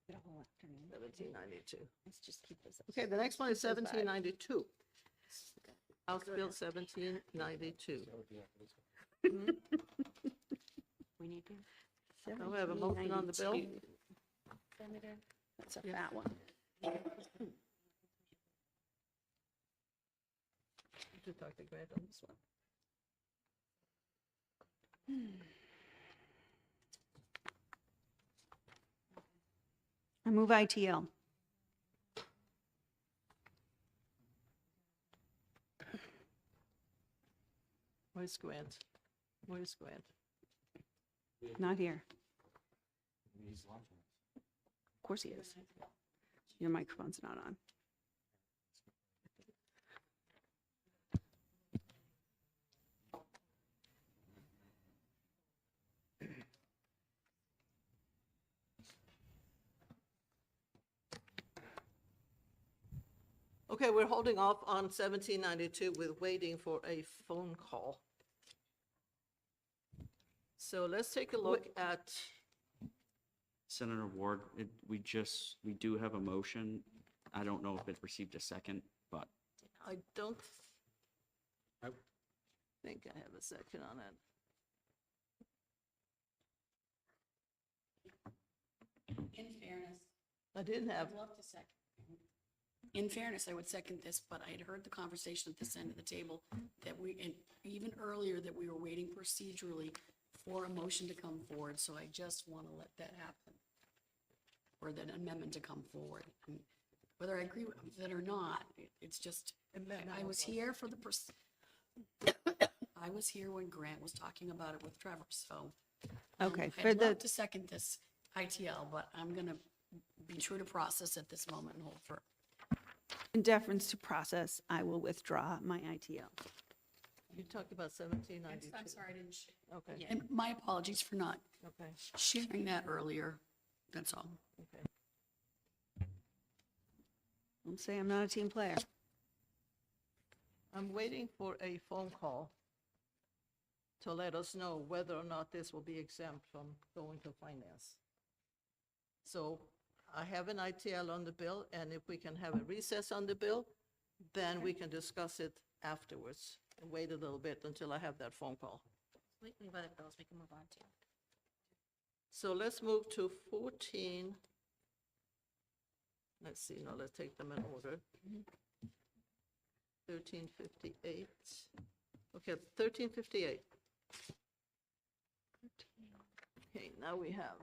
Get a whole afternoon. 1792. Let's just keep this. up. Okay, the next one is This is bad. 1792. House Bill 1792. We need to. Now we have a motion on the bill. 1792. Senator, that's a fat one. To talk to Grant on this one. I move ITL. Where's Grant? Where's Grant? Not here. Of course he is. Your microphone's not on. Okay, we're holding off on 1792 with waiting for a phone call. So let's take a look at, Senator Ward, we do have a motion. I don't know if it received a second, but I don't think I have a second on it. In fairness, I didn't have, I'd love to second. In fairness, I would second this, but I had heard the conversation at this end of the table that and even earlier, that we were waiting procedurally for a motion to come forward, so I just want to let that happen. Or that amendment to come forward. I mean, whether I agree with it or not, it's just, I was here for the, I was here when Grant was talking about it with Trevor, so. Okay, for I'd the, love to second this ITL, but I'm gonna be true to process at this moment and hold for. in deference to process, I will withdraw my ITL. you talked about 1792. I'm sorry, I didn't. Okay, And my apologies for not okay, sharing that earlier, that's all. okay. Don't say I'm not a team player. I'm waiting for a phone call to let us know whether or not this will be exempt from going to finance. So I have an ITL on the bill, and if we can have a recess on the bill, then we can discuss it afterwards. And wait a little bit until I have that phone call. We have other bills we can move on to. So let's move to 14. Let's see, now let's take them in order. 1358. Okay, 1358. Okay, now we have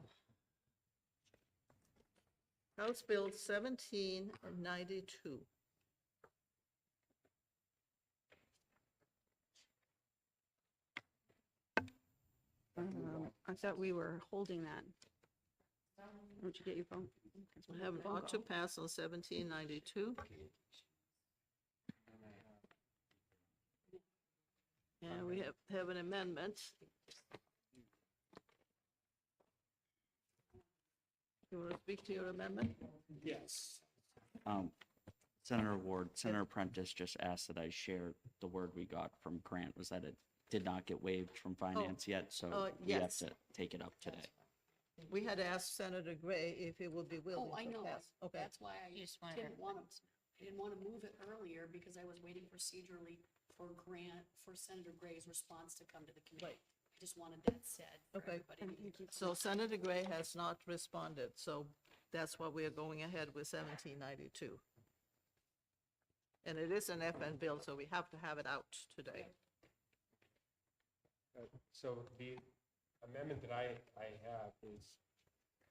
House Bill 1792. I thought we were holding that. Where'd you get your phone? We have an ought to pass on 1792. And we have an amendment. You want to speak to your amendment? yes. Senator Ward, Senator Prentice just asked that I share the word we got from Grant, was that it did not get waived from finance yet, so we have yes. to take it up today. We had asked Senator Gray if he would be willing Oh, I to know, pass. Okay, that's why I You just wanted didn't want to, I didn't want to move it earlier because I was waiting procedurally for for Senator Gray's response to come to the committee. Right. I just wanted that said for Okay. everybody. So Senator Gray has not responded, so that's why we are going ahead with 1792. And it is an FN bill, so we have to have it out today. So the amendment that I have is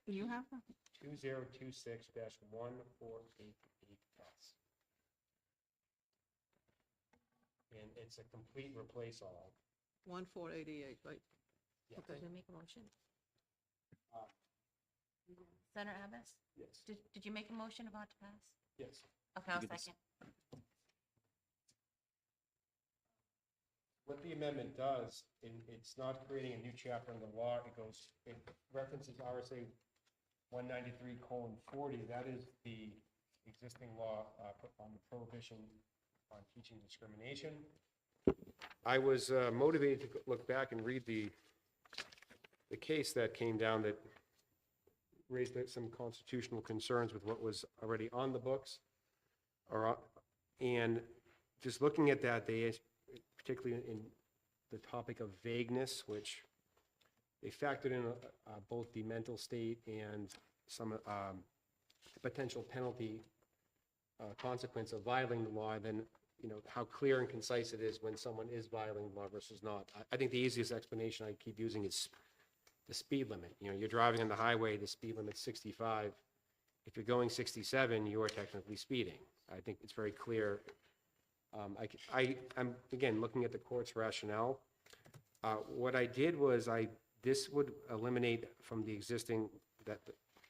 You have that? 2026-1488S. And it's a complete replace all. 1488, right? Yes. Okay. Did we make a motion? Uh, Senator Abbas, Yes, did you make a motion about to pass? yes. Okay, I'll You could second. What the amendment does, it's not creating a new chapter in the law. It references RSA 193:40. That is the existing law on the prohibition on teaching discrimination. I was motivated to look back and read the case that came down that raised some constitutional concerns with what was already on the books. And just looking at that, they, particularly in the topic of vagueness, which they factored in both the mental state and some potential penalty consequence of violating the law, then, how clear and concise it is when someone is violating the law versus not. I think the easiest explanation I keep using is the speed limit. You're driving on the highway, the speed limit's 65. If you're going 67, you are technically speeding. I think it's very clear. I'm, again, looking at the court's rationale. What I did was this would eliminate from the existing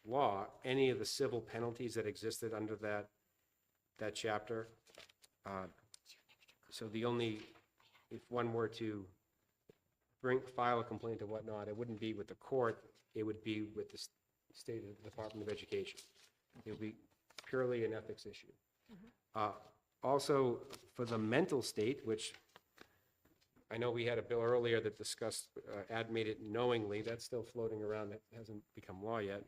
law any of the civil penalties that existed under that chapter. So if one were to file a complaint or whatnot, it wouldn't be with the court, it would be with the state of the Department of Education. It would be purely an ethics issue. Also, for the mental state, which I know we had a bill earlier that discussed, made it knowingly, that's still floating around, it hasn't become law yet.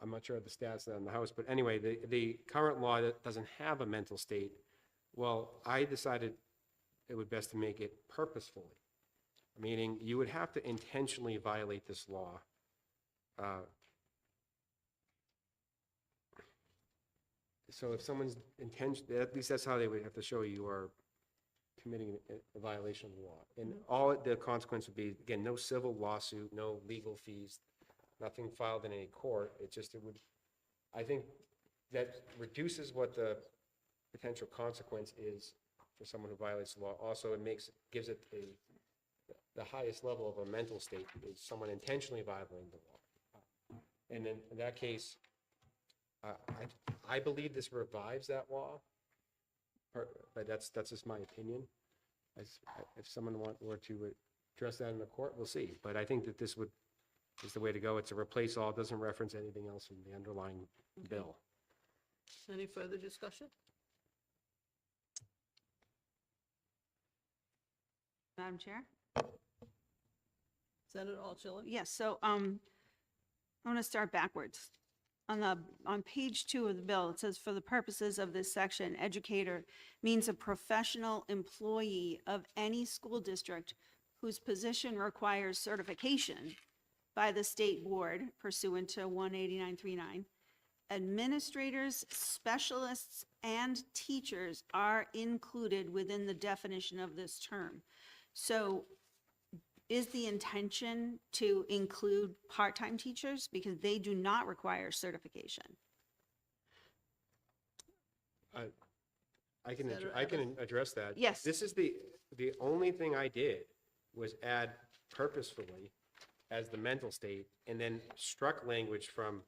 I'm not sure of the stats in the House, but anyway, the current law that doesn't have a mental state, well, I decided it would best to make it purposefully, meaning you would have to intentionally violate this law. So if someone's at least that's how they would have to show you are committing a violation of the law. And all the consequence would be, again, no civil lawsuit, no legal fees, nothing filed in any court. I think that reduces what the potential consequence is for someone who violates the law. Also, gives it the highest level of a mental state is someone intentionally violating the law. And then in that case, I believe this revives that law, but that's just my opinion. If someone were to address that in the court, we'll see. But I think that this is the way to go. It's a replace all, doesn't reference anything else in the underlying bill. Any further discussion? Madam Chair? Senator Altshuler? Yes, so I want to start backwards. On page 2 of the bill, it says, for the purposes of this section, educator means a professional employee of any school district whose position requires certification by the state board pursuant to 18939. Administrators, specialists, and teachers are included within the definition of this term. So is the intention to include part-time teachers because they do not require certification? I can address that. Yes. This is the only thing I did was add purposefully as the mental state, and then struck language from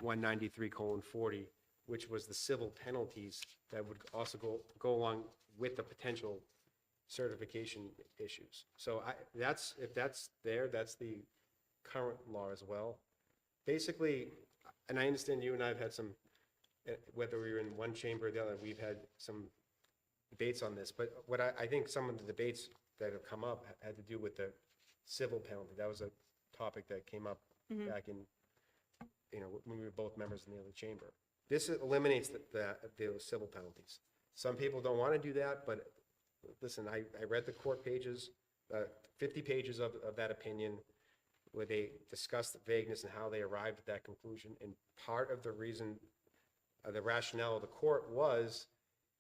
193:40, which was the civil penalties that would also go along with the potential certification issues. So if that's there, that's the current law as well. Basically, and I understand you and I have had some, whether we were in one chamber or the other, we've had some debates on this, but what I think some of the debates that have come up had to do with the civil penalty. That was a topic that came up back in, when we were both members in the other chamber. This eliminates the civil penalties. Some people don't want to do that, but listen, I read the court pages, 50 pages of that opinion, where they discussed the vagueness and how they arrived at that conclusion. And part of the reason, the rationale of the court was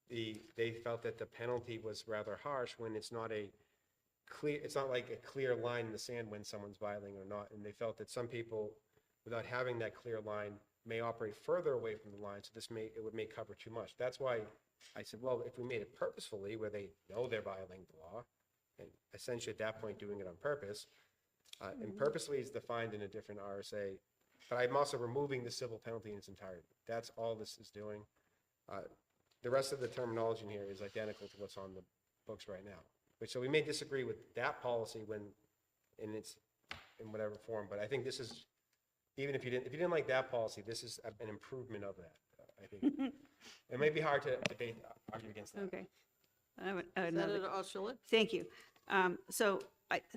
they felt that the penalty was rather harsh when it's not like a clear line in the sand when someone's violating or not. And they felt that some people, without having that clear line, may operate further away from the line. So it may cover too much. That's why I said, well, if we made it purposefully, where they know they're violating the law, and essentially at that point doing it on purpose, and purposely is defined in a different RSA, but I'm also removing the civil penalty in its entirety. That's all this is doing. The rest of the terminology in here is identical to what's on the books right now. So we may disagree with that policy in whatever form, but I think this is, even if you didn't like that policy, this is an improvement of that, I think. It may be hard to argue against that. Okay. I have another. Senator Altshuler? Thank you. So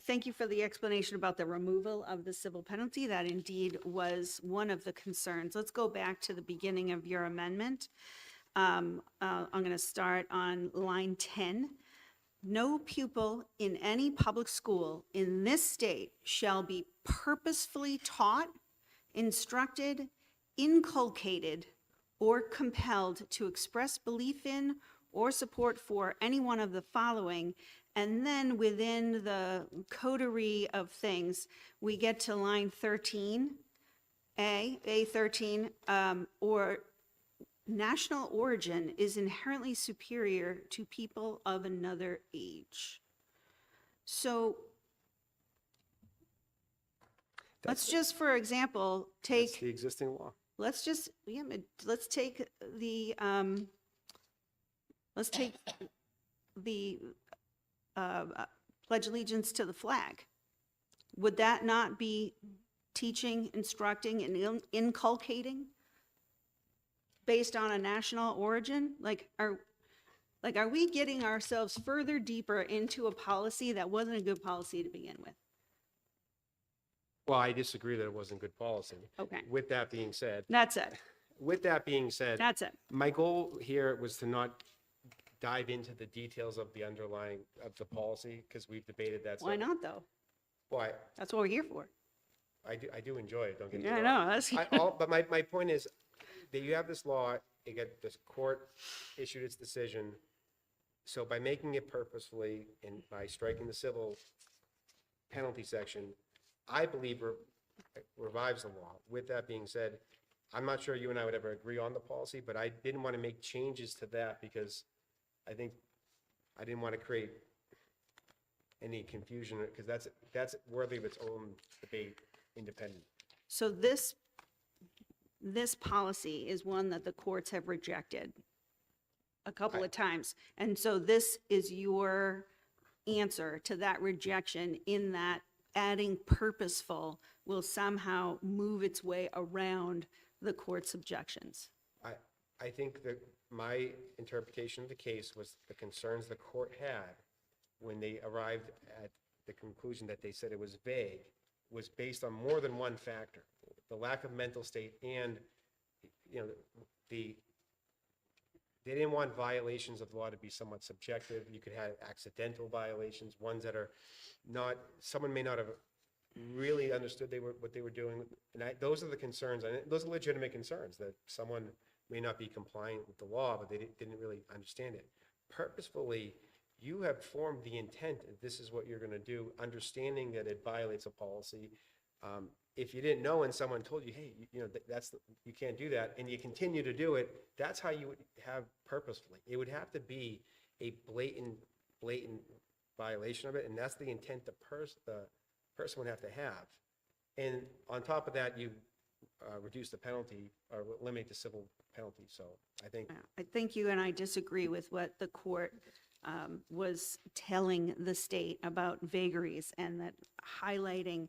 thank you for the explanation about the removal of the civil penalty. That indeed was one of the concerns. Let's go back to the beginning of your amendment. I'm going to start on line 10. No pupil in any public school in this state shall be purposefully taught, instructed, inculcated, or compelled to express belief in or support for any one of the following. And then within the coterie of things, we get to line 13, A13, or national origin is inherently superior to people of another age. So let's just, for example, That's the take, existing law. let's just, yeah, let's take the, pledge allegiance to the flag. Would that not be teaching, instructing, and inculcating based on a national origin? Like, are we getting ourselves further deeper into a policy that wasn't a good policy to begin with? Well, I disagree that it wasn't good policy. Okay, With that being said, that's it. That's it. my goal here was to not dive into the details of the underlying of the policy, because we've debated that. Why not, though? Why? That's what we're here for. I do enjoy it, don't get me Yeah, I wrong. know, that's, But my point is that you have this law, you get this court issued its decision. So by making it purposefully and by striking the civil penalty section, I believe revives the law. With that being said, I'm not sure you and I would ever agree on the policy, but I didn't want to make changes to that because I think I didn't want to create any confusion, because that's worthy of its own debate, independent. so this policy is one that the courts have rejected a couple of times. And so this is your answer to that rejection, in that adding purposeful will somehow move its way around the court's objections. I think that my interpretation of the case was the concerns the court had when they arrived at the conclusion that they said it was vague was based on more than one factor. The lack of mental state and, they didn't want violations of the law to be somewhat subjective. You could have accidental violations, ones that are not, someone may not have really understood what they were doing. And those are the concerns, and those are legitimate concerns, that someone may not be compliant with the law, but they didn't really understand it. Purposefully, you have formed the intent that this is what you're going to do, understanding that it violates a policy. If you didn't know and someone told you, hey, you can't do that, and you continue to do it, that's how you would have purposefully. It would have to be a blatant violation of it, and that's the intent the person would have to have. And on top of that, you reduce the penalty or eliminate the civil penalty. So I think I think you and I disagree with what the court was telling the state about vagaries, and that highlighting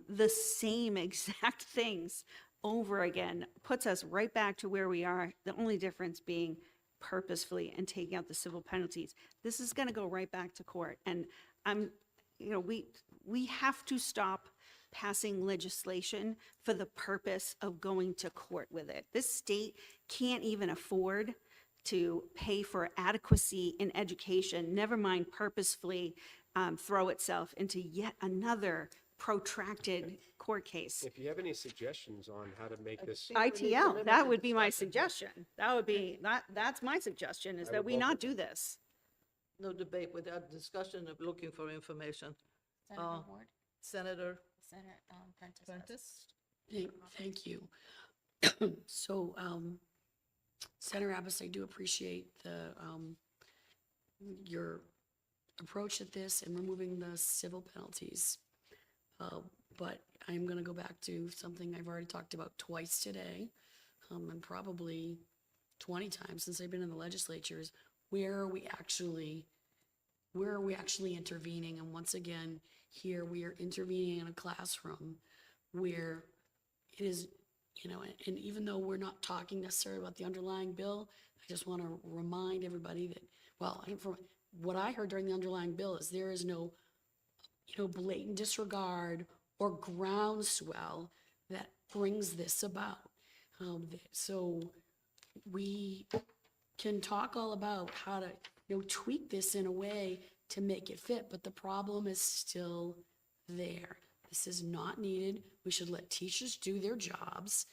the same exact things over again puts us right back to where we are. The only difference being purposefully and taking out the civil penalties. This is going to go right back to court. And we have to stop passing legislation for the purpose of going to court with it. This state can't even afford to pay for adequacy in education, never mind purposefully throw itself into yet another protracted court case. if you have any suggestions on how to make this, ITL, that would be my suggestion. That's my suggestion, is I that would we vote not for do this. No debate, without discussion of looking for information. Senator Ward, Senator Senator Prentice. Prentice? Thank you. So, Senator Abbas, I do appreciate your approach at this and removing the civil penalties. But I'm going to go back to something I've already talked about twice today, and probably 20 times since I've been in the legislatures. Where are we actually intervening? And once again, here we are intervening in a classroom where it is, and even though we're not talking necessarily about the underlying bill, I just want to remind everybody that, from what I heard during the underlying bill is there is no, blatant disregard or groundswell that brings this about. So we can talk all about how to, tweak this in a way to make it fit, but the problem is still there. This is not needed. We should let teachers do their jobs.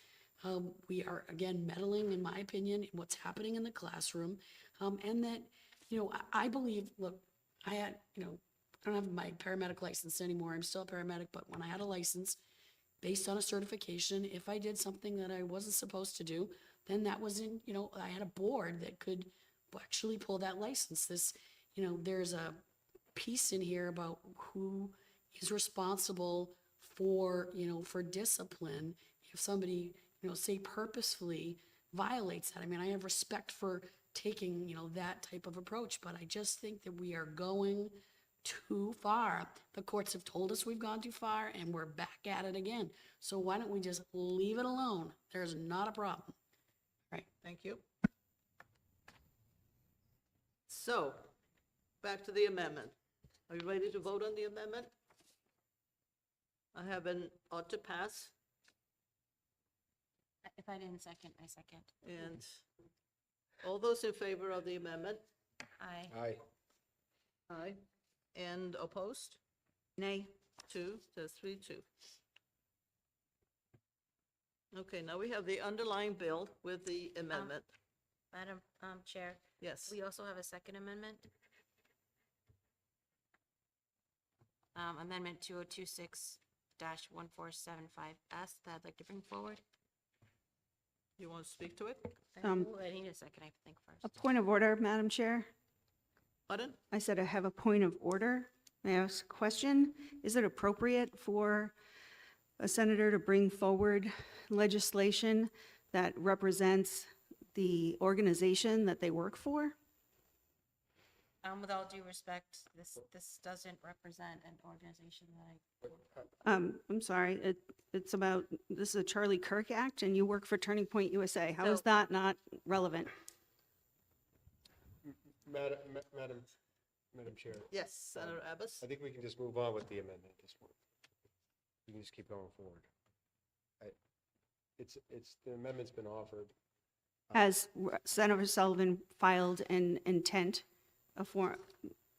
We are, again, meddling, in my opinion, in what's happening in the classroom. And that, I believe, look, I had, I don't have my paramedic license anymore. I'm still a paramedic, but when I had a license, based on a certification, if I did something that I wasn't supposed to do, then that was in, I had a board that could actually pull that license. This, there's a piece in here about who is responsible for, for discipline if somebody, say purposefully violates that. I mean, I have respect for taking, that type of approach, but I just think that we are going too far. The courts have told us we've gone too far, and we're back at it again. So why don't we just leave it alone? There's not a problem. Right. Thank you. So, back to the amendment. Are you ready to vote on the amendment? I have an ought to pass, If I didn't second, I second. and all those in favor of the amendment? Aye. Aye. Aye. And opposed? Nay. 2, so 3-2. Okay, now we have the underlying bill with the amendment. Madam Chair, Yes. we also have a second amendment. Amendment 2026-1475S that I'd like to bring forward. You want to speak to it? I need a second, I think, A first. point of order, Madam Chair. Pardon? I said I have a point of order. May I ask a question? Is it appropriate for a senator to bring forward legislation that represents the organization that they work for? With all due respect, this doesn't represent an organization that I'm sorry, it's about, this is a Charlie Kirk Act, and you work for Turning Point USA. How is So- that not relevant? Madam Chair, Yes, Senator Abbas? I think we can just move on with the amendment at this point. We can just keep going forward. The amendment's been offered. Has Senator Sullivan filed an intent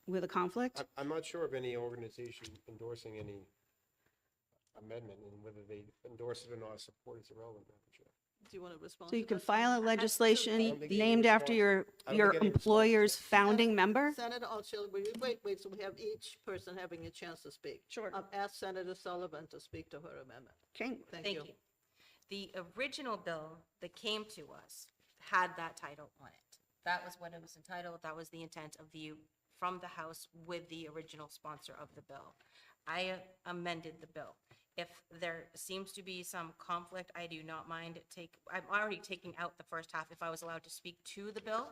with a conflict? I'm not sure of any organization endorsing any amendment, and whether they endorse it or not, support is irrelevant, Madam Chair. Do you want to respond? So you to can that? file a I legislation don't think named any after response- I don't your think any response- employer's founding member? Senator Altshuler, wait, so we have each person having a chance to speak. Sure. I've asked Senator Sullivan to speak to her amendment. Okay. Thank you. The original bill that came to us had that title on it. That was what it was entitled. That was the intent of from the House with the original sponsor of the bill. I amended the bill. If there seems to be some conflict, I do not mind I'm already taking out the first half. If I was allowed to speak to the bill,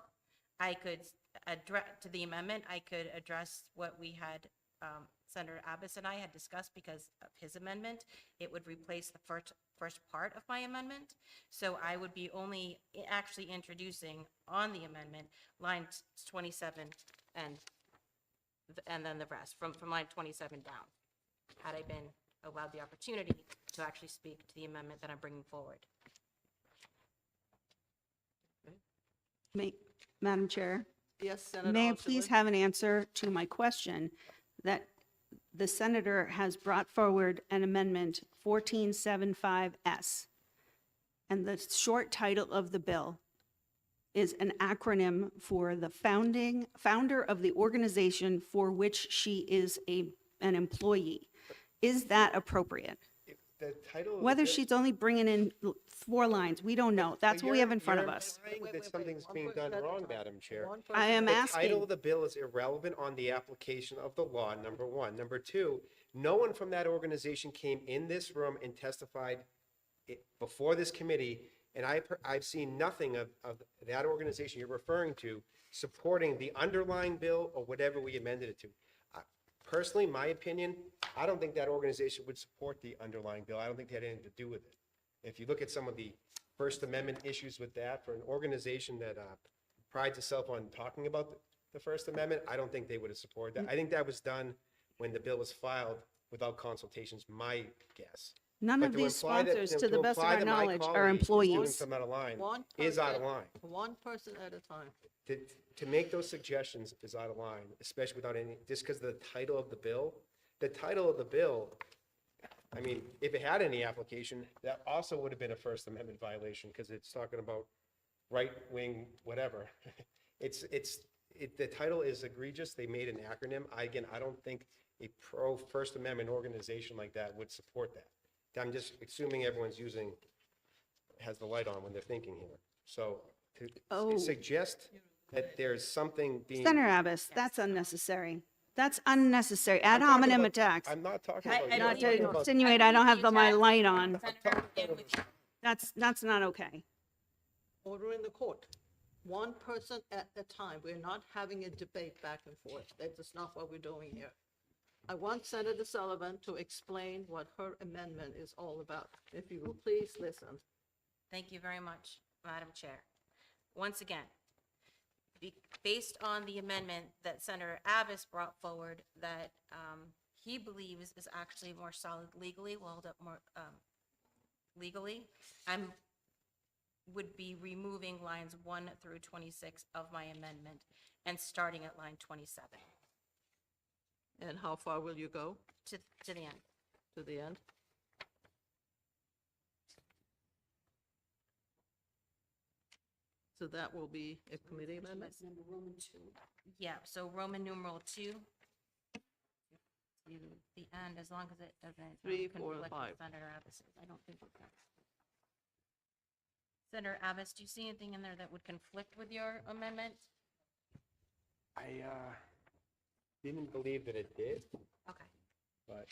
I could address, to the amendment, I could address what we had, Senator Abbas and I had discussed because of his amendment. It would replace the first part of my amendment. So I would be only actually introducing on the amendment line 27 and then the rest from line 27 down. Had I been allowed the opportunity to actually speak to the amendment that I'm bringing forward. Madam Chair, Yes, Senator may I Altshuler? please have an answer to my question that the senator has brought forward an amendment 1475S, and the short title of the bill is an acronym for the founder of the organization for which she is an employee. Is that appropriate? The title of the Whether bill- she's only bringing in 4 lines, we don't know. That's what we have in front of us. You're implying Wait, that wait, something's one being person done at a wrong, time. Madam Chair. One I am person- The title asking. of the bill is irrelevant on the application of the law, number one. Number two, no one from that organization came in this room and testified before this committee, and I've seen nothing of that organization you're referring to supporting the underlying bill or whatever we amended it to. Personally, my opinion, I don't think that organization would support the underlying bill. I don't think they had anything to do with it. If you look at some of the First Amendment issues with that, for an organization that prides itself on talking about the First Amendment, I don't think they would have supported that. I think that was done when the bill was filed without consultations, my guess. None But of to these imply that- sponsors, to the best of imply our that my knowledge, are colleague is doing employees. something out of line One is out of person- line. One person at a time. To make those suggestions is out of line, especially without any, just because of the title of the bill. The title of the bill, I mean, if it had any application, that also would have been a First Amendment violation, because it's talking about right-wing, whatever. The title is egregious. They made an acronym. I don't think a pro-First Amendment organization like that would support that. I'm just assuming everyone's has the light on when they're thinking here. So Oh. to suggest that there's something being. Senator Abbas, that's unnecessary. That's unnecessary. Ad I'm talking hominem about- attacks. I'm not talking I- about I you. Not I'm talking to about- insinuate I don't have my light on. Senator, again, with you. That's not okay. Order in the court. One person at a time. We're not having a debate back and forth. That is not what we're doing here. I want Senator Sullivan to explain what her amendment is all about. If you will please listen. Thank you very much, Madam Chair. Once again, based on the amendment that Senator Abbas brought forward that he believes is actually more solid legally, well, more legally, would be removing lines 1 through 26 of my amendment and starting at line 27 And how far will you go to the end. to the end? So that will be a committee amendment? That's number Roman 2. Yeah, so Roman numeral 2 to the end, as long as it doesn't 3, 4, and conflict 5. with Senator Abbas. I don't think it does. Senator Abbas, do you see anything in there that would conflict with your amendment? I didn't believe that it did, Okay. but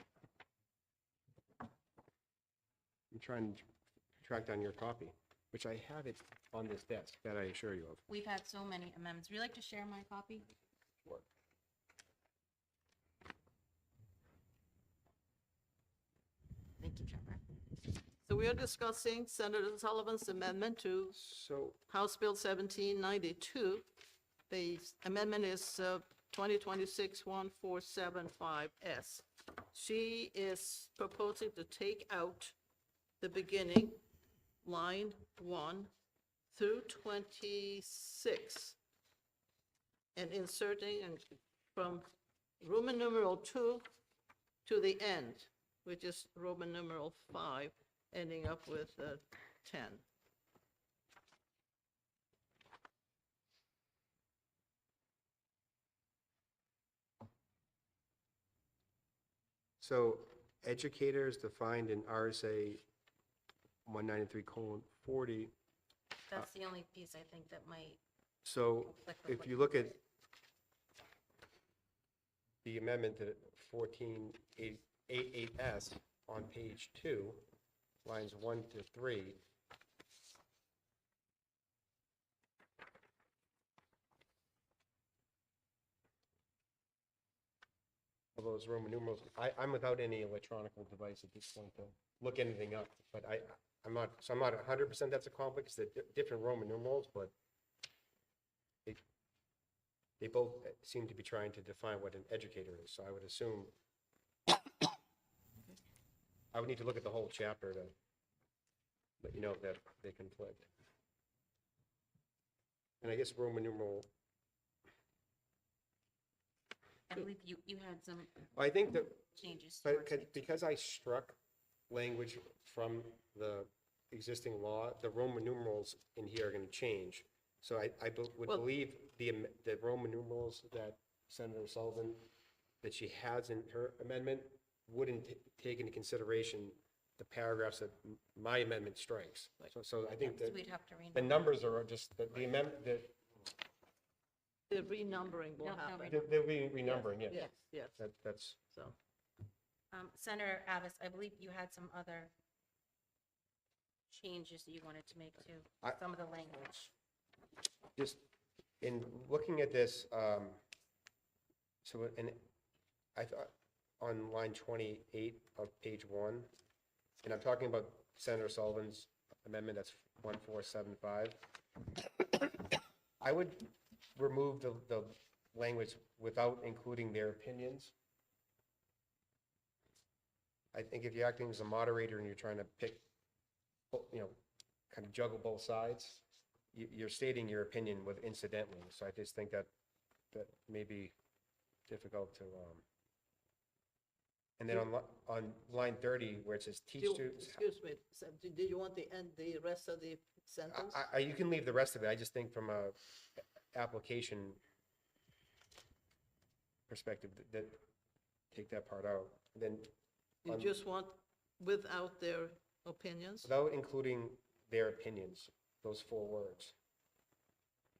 I'm trying to track down your copy, which I have it on this desk, that I assure you of. We've had so many amendments. Would you like to share my copy? Sure. Thank you, Trevor. So we are discussing Senator Sullivan's amendment to So, House Bill 1792. The amendment is 2026-1475S. She is proposing to take out the beginning, line 1 through 26, and inserting from Roman numeral 2 to the end, which is Roman numeral 5, ending up with 10. so educators defined in RSA 193:40. That's the only piece I think that might So conflict with if what you look at the amendment to 1488S on page 2, lines 1 to 3, of those Roman numerals, I'm without any electronic device at this point to look anything up, but I'm not 100% that's a conflict, because they're different Roman numerals, but they both seem to be trying to define what an educator is, so I would assume I would need to look at the whole chapter to let you know that they conflict. And I guess Roman numeral, I believe you had some I think that, changes. but towards it. because I struck language from the existing law, the Roman numerals in here are going to change. So would Well- believe the Roman numerals that Senator Sullivan, that she has in her amendment, wouldn't take into consideration the paragraphs that my amendment strikes. So I think So that we'd have to rename. the numbers are just, the amendment, The renumbering will No, no, happen. they'll be renumbering, yes. Yes, yes, That's, so. Senator Abbas, I believe you had some other changes that you wanted to make to I- some of the language. just in looking at this, and I thought on line 28 of page 1, and I'm talking about Senator Sullivan's amendment, that's 1475. I would remove the language without including their opinions, I think if you're acting as a moderator and you're trying to pick, kind of juggle both sides, you're stating your opinion with incidentally. So I just think that may be difficult to, and then on line 30, where it says teach students. Excuse me, Sam, do you want the rest of the sentence? You can leave the rest of it. I just think from a application perspective, that take that part out. Then You just want without their opinions? without including their opinions, those 4 words.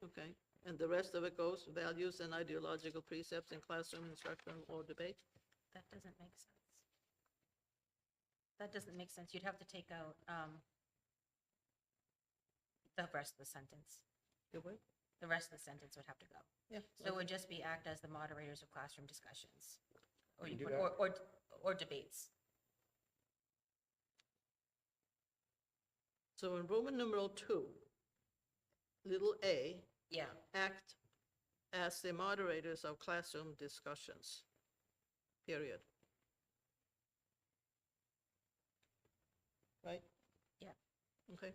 Okay, and the rest of it goes, values and ideological precepts in classroom instruction or debate? That doesn't make sense. That doesn't make sense. You'd have to take out the rest of the sentence. You would? The rest of the sentence would have to go. Yeah. So it would just be act as the moderators of classroom discussions. Or You you do put, that? or debates. So in Roman numeral 2, little a, Yeah. act as the moderators of classroom discussions, period. Right? Yeah. Okay.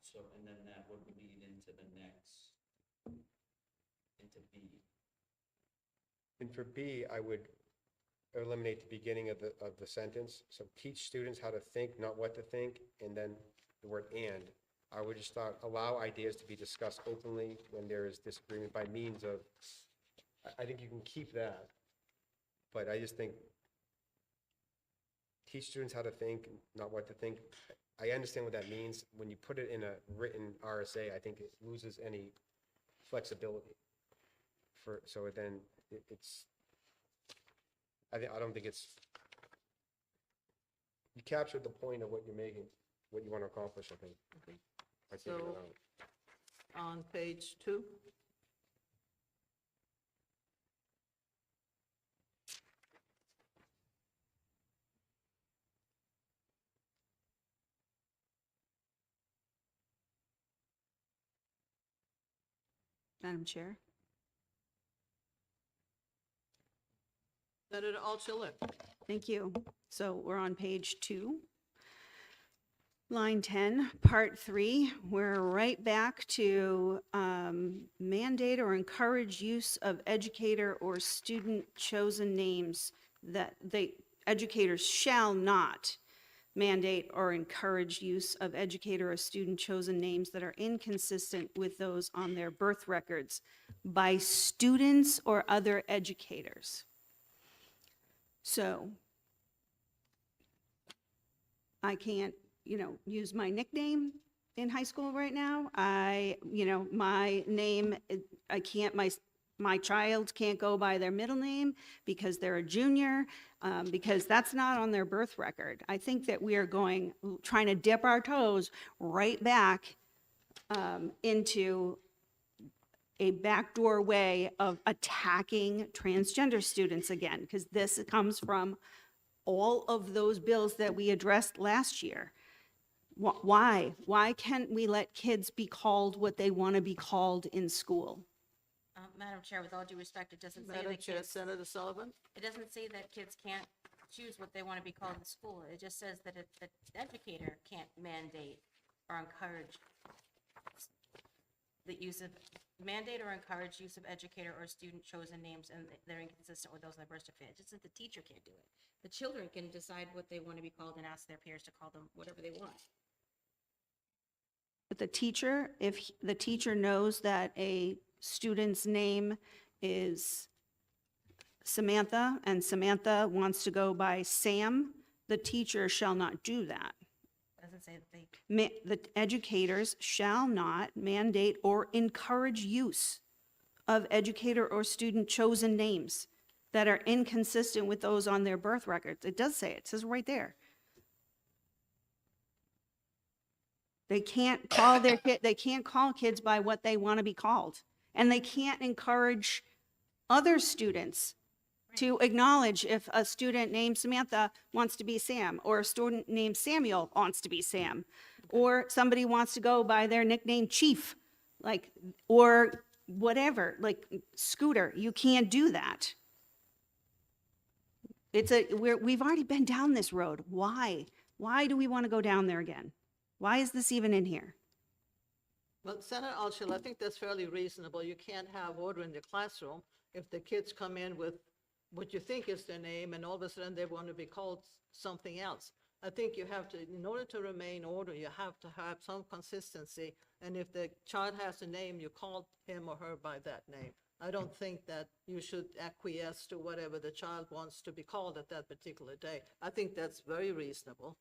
So, and then that would lead into the next, into B. And for B, I would eliminate the beginning of the sentence. So teach students how to think, not what to think, and then the word "and." I would just thought, allow ideas to be discussed openly when there is disagreement by means of, I think you can keep that. But I just think, teach students how to think, not what to think. I understand what that means. When you put it in a written RSA, I think it loses any flexibility. So then it's, I don't think it's, you captured the point of what you're making, what you want to accomplish, I think. Okay. by taking So- it out. On page 2, Madam Chair? Senator Altshuler. Thank you. So we're on page 2. Line 10, part 3, we're right back to mandate or encourage use of educator or student chosen names that educators shall not mandate or encourage use of educator or student chosen names that are inconsistent with those on their birth records by students or other educators. So I can't, use my nickname in high school right now. My name, I can't, my child can't go by their middle name because they're a junior, because that's not on their birth record. I think that we are trying to dip our toes right back into a backdoor way of attacking transgender students again, because this comes from all of those bills that we addressed last year. Why? Why can't we let kids be called what they want to be called in school? Madam Chair, with all due respect, it doesn't say Madam that Chair, kids, Senator Sullivan. it doesn't say that kids can't choose what they want to be called in school. It just says that the educator can't mandate or encourage the use of, mandate or encourage use of educator or student chosen names and they're inconsistent with those in the birth certificate. It just says the teacher can't do it. The children can decide what they want to be called and ask their peers to call them whatever they want. But the teacher, if the teacher knows that a student's name is Samantha and Samantha wants to go by Sam, the teacher shall not do that. It doesn't say that they, The educators shall not mandate or encourage use of educator or student chosen names that are inconsistent with those on their birth records. It does say it. It says right there. They can't call they can't call kids by what they want to be called. And they can't encourage other students to acknowledge if a student named Samantha wants to be Sam, or a student named Samuel wants to be Sam, or somebody wants to go by their nickname Chief, or whatever, like Scooter. You can't do that. we've already been down this road. Why? Why do we want to go down there again? Why is this even in here? Well, Senator Altshuler, I think that's fairly reasonable. You can't have order in the classroom if the kids come in with what you think is their name and all of a sudden they want to be called something else. I think you have to, in order to remain order, you have to have some consistency. And if the child has a name, you call him or her by that name. I don't think that you should acquiesce to whatever the child wants to be called at that particular day. I think that's very reasonable.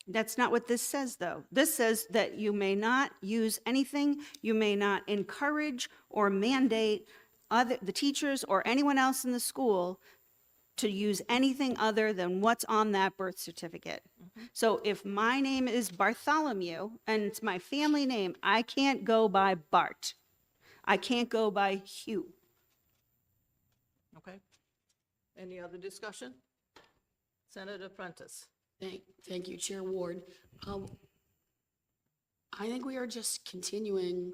That's not what this says, though. This says that you may not use anything, you may not encourage or mandate the teachers or anyone else in the school to use anything other than what's on that birth certificate. So if my name is Bartholomew and it's my family name, I can't go by Bart. I can't go by Hugh. Okay? Any other discussion? Senator Prentice. Thank you, Chair Ward. I think we are just continuing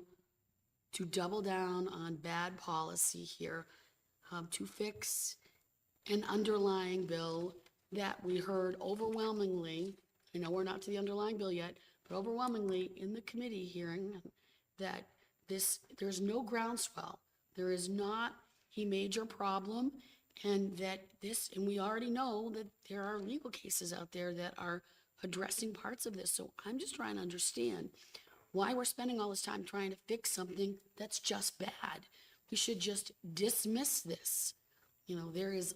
to double down on bad policy here, to fix an underlying bill that we heard overwhelmingly, I know we're not to the underlying bill yet, but overwhelmingly in the committee hearing that there's no groundswell. There is not a major problem, and and we already know that there are legal cases out there that are addressing parts of this. So I'm just trying to understand why we're spending all this time trying to fix something that's just bad. We should just dismiss this. There is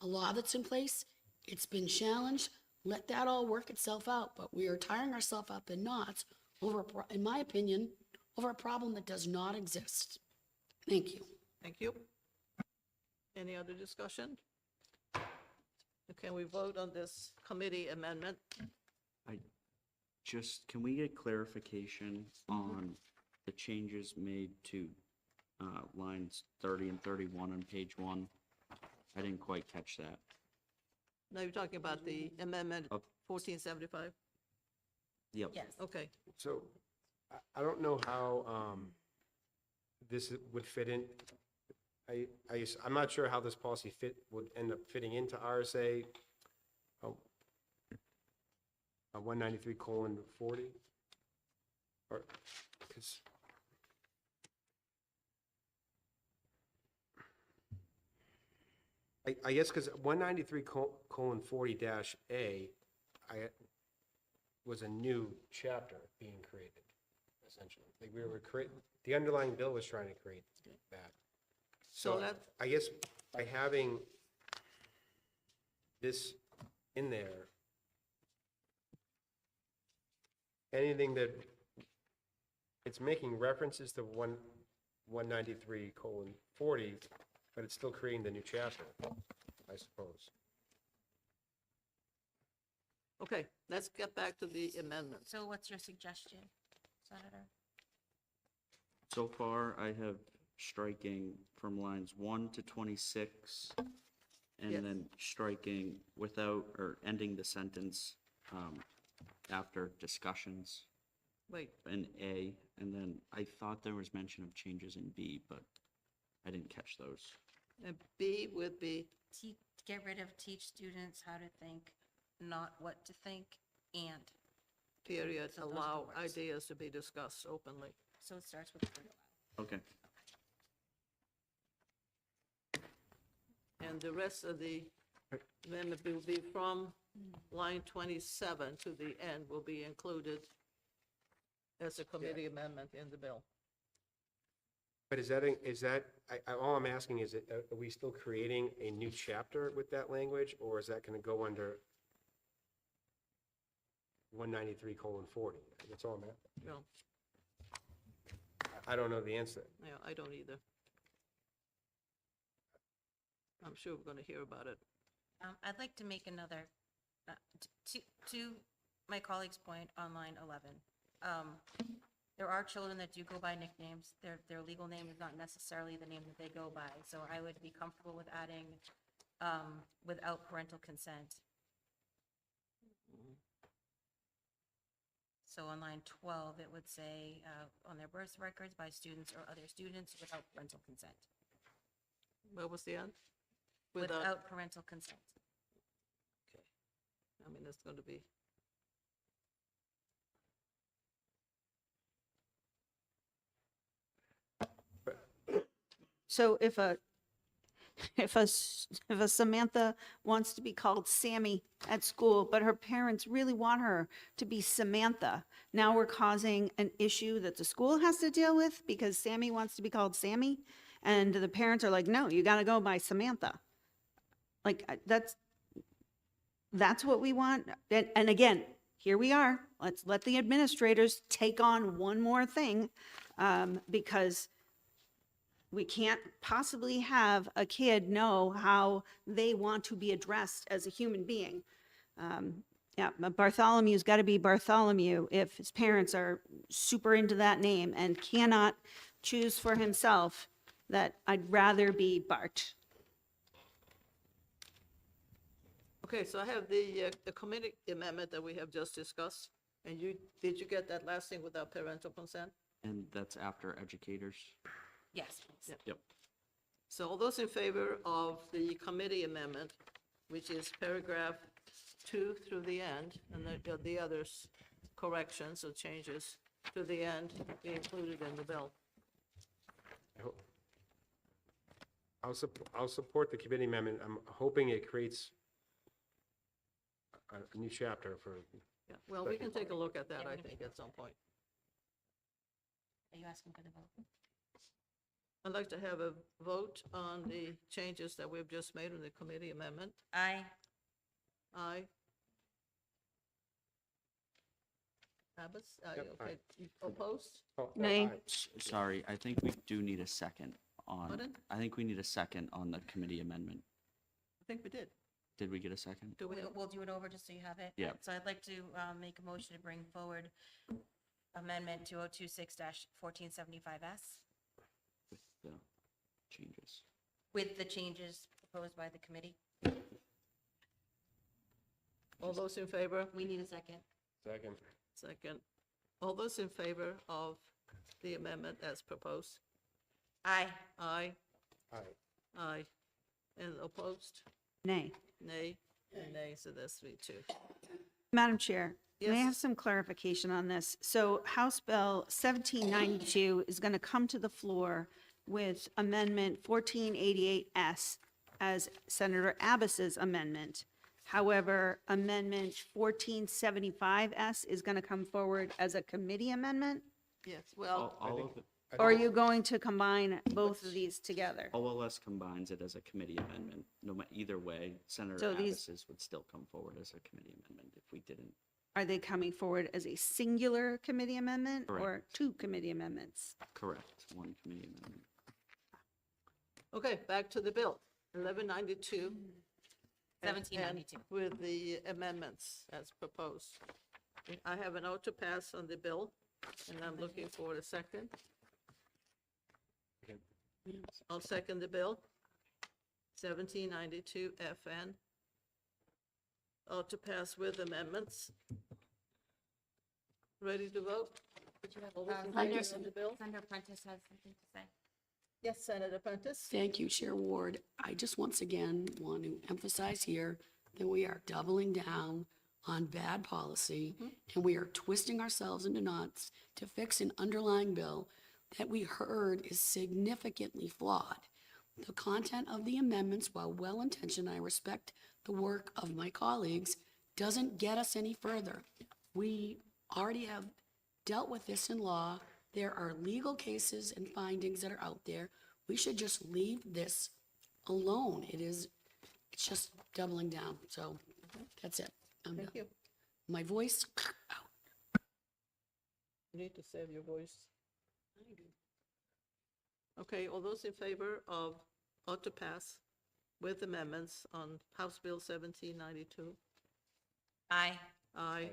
a law that's in place. It's been challenged. Let that all work itself out. But we are tying ourselves up in knots over, in my opinion, over a problem that does not exist. Thank you. Thank you. Any other discussion? Can we vote on this committee amendment? Can we get clarification on the changes made to lines 30 and 31 on page 1? I didn't quite catch that. Now you're talking about the amendment Of- 1475? Yep. Yes. Okay. So I don't know how this would fit in. I'm not sure how this policy would end up fitting into RSA 193:40. Or, because I guess because 193:40-A was a new chapter being created, essentially. Like we were the underlying bill was trying to create that. So So that, I guess by having this in there, anything that, it's making references to 193:40, but it's still creating the new chapter, I suppose. okay, let's get back to the amendment. So what's your suggestion, Senator? So far, I have striking from lines 1 to 26, and Yes. then striking without, or ending the sentence after discussions Wait, in A, and then I thought there was mention of changes in B, but I didn't catch those. and B would be, Get rid of teach students how to think, not what to think, and. period, So those are the allow words. ideas to be discussed openly. So it starts with the word allow. Okay. And the rest of the amendment will be from line 27 to the end will be included as a committee amendment in the bill. But all I'm asking is, are we still creating a new chapter with that language, or is that going to go under 193:40? That's all I'm at. No, I don't know the answer. yeah, I don't either. I'm sure we're going to hear about it. I'd like to make another, to my colleague's point on line 11. There are children that do go by nicknames. Their legal name is not necessarily the name that they go by. So I would be comfortable with adding without parental consent. So on line 12, it would say on their birth records by students or other students without parental consent. Where was the end? Without parental consent. I mean, it's going to be, So if a Samantha wants to be called Sammy at school, but her parents really want her to be Samantha, now we're causing an issue that the school has to deal with because Sammy wants to be called Sammy, and the parents are like, no, you got to go by Samantha. Like, that's what we want. And again, here we are. Let's let the administrators take on one more thing, because we can't possibly have a kid know how they want to be addressed as a human being. Yeah, but Bartholomew's got to be Bartholomew if his parents are super into that name and cannot choose for himself that I'd rather be Bart. okay, so I have the committee amendment that we have just discussed. And did you get that last thing without parental consent? And that's after educators. Yes, please. Yep. So all those in favor of the committee amendment, which is paragraph 2 through the end, and the others corrections or changes to the end be included in the bill? I'll support the committee amendment. I'm hoping it creates a new chapter for, Yeah, well, we can take a look at that, I think, at some point. Are you asking for the vote? I'd like to have a vote on the changes that we've just made in the committee amendment. Aye. Aye. Abbas, Yep, okay, aye. Opposed? oh, Nay. aye. Sorry, I think we do need a second on, Pardon? I think we need a second on the committee amendment. I think we did. Did we get a second? Do we? We'll do it over just so you have it. Yeah. So I'd like to make a motion to bring forward Amendment 2026-1475S With the changes. with the changes proposed by the committee. All those in favor? We need a second. Second. Second. All those in favor of the amendment as proposed? Aye. Aye. Aye. Aye. And opposed? Nay. Nay. And nay, so that's 3-2. Madam Chair, may I Yes. have some clarification on this? So House Bill 1792 is going to come to the floor with Amendment 1488S as Senator Abbas's amendment. However, Amendment 1475S is going to come forward as a committee amendment? Yes, well, All of it, Or are you going to combine both of these together? OLS combines it as a committee amendment. No matter, either way, Senator So these- Abbas's would still come forward as a committee amendment if we didn't. Are they coming forward as a singular committee amendment or Correct. two committee amendments? Correct, one committee amendment. okay, back to the bill. 1192. and 1792. With the amendments as proposed. I have an vote to pass on the bill, and I'm looking for a second. I'll second the bill. 1792 FN. To pass with amendments. Ready to vote? Did you have, All those in Senator- favor of the bill? Senator Prentice has something to say. Yes, Senator Prentice? Thank you, Chair Ward. I just once again want to emphasize here that we are doubling down on bad policy, and we are twisting ourselves into knots to fix an underlying bill that we heard is significantly flawed. The content of the amendments, while well-intentioned, I respect the work of my colleagues, doesn't get us any further. We already have dealt with this in law. There are legal cases and findings that are out there. We should just leave this alone. It's just doubling down. So that's it. I'm Thank done. you. My voice out. You need to save your voice. Okay, all those in favor of ought to pass with amendments on House Bill 1792? Aye. Aye.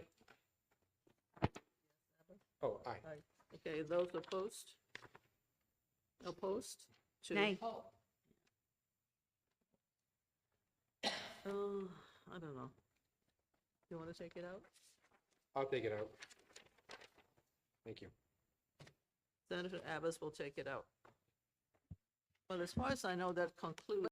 Oh, aye. Aye. Okay, those opposed? Opposed? Two. Nay. I don't know. You want to take it out? I'll take it out. Thank you. Senator Abbas will take it out. Well, as far as I know, that concludes